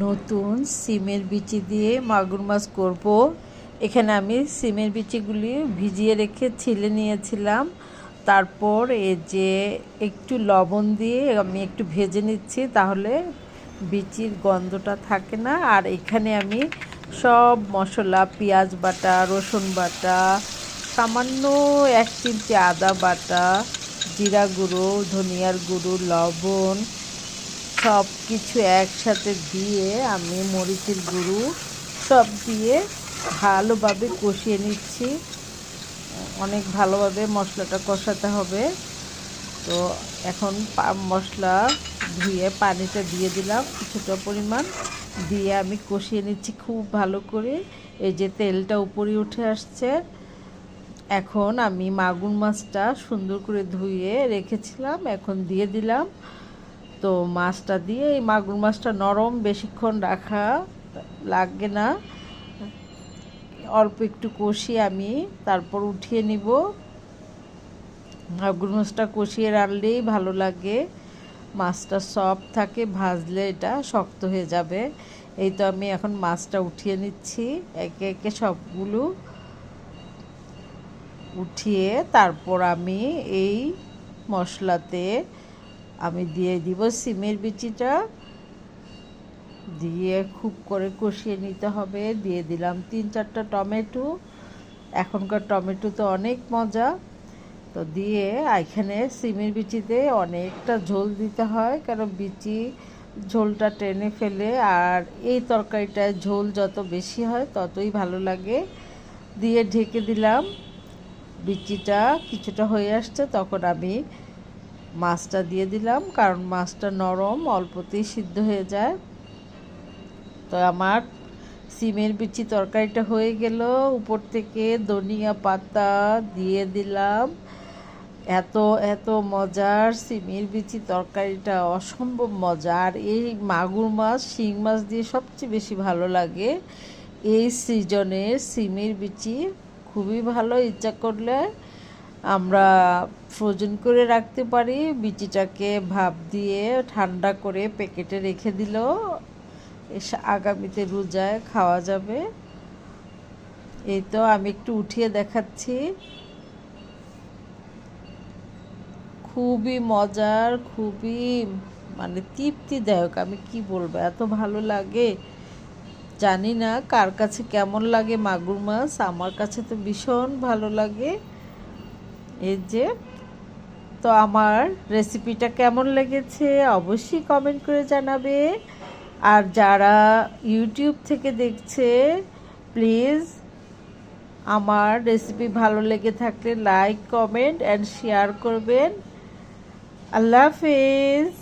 নতুন সিমের বিচি দিয়ে মাগুর মাছ করব। এখানে আমি সিমের বিচিগুলি ভিজিয়ে রেখে ছিলে নিয়েছিলাম। তারপর এই যে একটু লবণ দিয়ে আমি একটু ভেজে নিচ্ছি, তাহলে বিচির গন্ধটা থাকে না। আর এখানে আমি সব মশলা, পেঁয়াজ বাটা, রসুন বাটা, সামান্য 1 চিমটি আদা বাটা, জিরা গুঁড়ো, ধনিয়ার গুঁড়ো, লবণ সব কিছু একসাথে দিয়ে আমি মরিচের গুঁড়ো সব দিয়ে ভালোভাবে কষিয়ে নিচ্ছি। অনেক ভালোভাবে মশলাটা কষাতে হবে। তো এখন মশলা ধুয়ে পানিটা দিয়ে দিলাম কিছুটা পরিমাণ, দিয়ে আমি কষিয়ে নিচ্ছি খুব ভালো করে। এই যে তেলটা উপরে উঠে আসছে। এখন আমি মাগুর মাছটা সুন্দর করে ধুয়ে রেখেছিলাম, এখন দিয়ে দিলাম। তো মাছটা দিয়ে, এই মাগুর মাছটা নরম, বেশিক্ষণ রাখা লাগবে না, অল্প একটু কষিয়ে আমি তারপর উঠিয়ে নিব। মাগুর মাছটা কষিয়ে রাখলেই ভালো লাগে, মাছটা সফট থাকে, ভাজলে এটা শক্ত হয়ে যাবে। এই তো আমি এখন মাছটা উঠিয়ে নিচ্ছি একে একে সবগুলো উঠিয়ে, তারপর আমি এই মশলাতে আমি দিয়ে দিব সিমের বিচিটা, দিয়ে খুব করে কষিয়ে নিতে হবে। দিয়ে দিলাম 3-4টা টমেটো, এখনকার টমেটো তো অনেক মজা। তো দিয়ে এখানে সিমের বিচিতে অনেকটা ঝোল দিতে হয়, কারণ বিচি ঝোলটা টেনে ফেলে। আর এই তরকারিটায় ঝোল যত বেশি হয় ততই ভালো লাগে। দিয়ে ঢেকে দিলাম। বিচিটা কিছুটা হয়ে আসছে, তখন আমি মাছটা দিয়ে দিলাম, কারণ মাছটা নরম, অল্পতেই সিদ্ধ হয়ে যায়। তো আমার সিমের বিচি তরকারিটা হয়ে গেল। উপর থেকে ধনিয়া পাতা দিয়ে দিলাম। এত এত মজার সিমের বিচি তরকারিটা, অসম্ভব মজা। আর এই মাগুর মাছ, শিং মাছ দিয়ে সবচেয়ে বেশি ভালো লাগে। এই সিজনের সিমের বিচি খুবই ভালো। ইচ্ছা করলে আমরা ফ্রোজেন করে রাখতে পারি। বিচিটাকে ভাপ দিয়ে ঠান্ডা করে প্যাকেটে রেখে দিলেও আগামীতে রোজায় খাওয়া যাবে। এই তো আমি একটু উঠিয়ে দেখাচ্ছি। খুবই মজার, খুবই মানে তৃপ্তিদায়ক। আমি কি বলবো, এত ভালো লাগে। জানি না কার কাছে কেমন লাগে মাগুর মাছ, আমার কাছে তো ভীষণ ভালো লাগে। এই যে, তো আমার রেসিপিটা কেমন লেগেছে অবশ্যই কমেন্ট করে জানাবে। আর যারা ইউটিউব থেকে দেখছে, প্লিজ আমার রেসিপি ভালো লেগে থাকলে লাইক, কমেন্ট অ্যান্ড শেয়ার করবেন। আল্লাহ হাফেজ।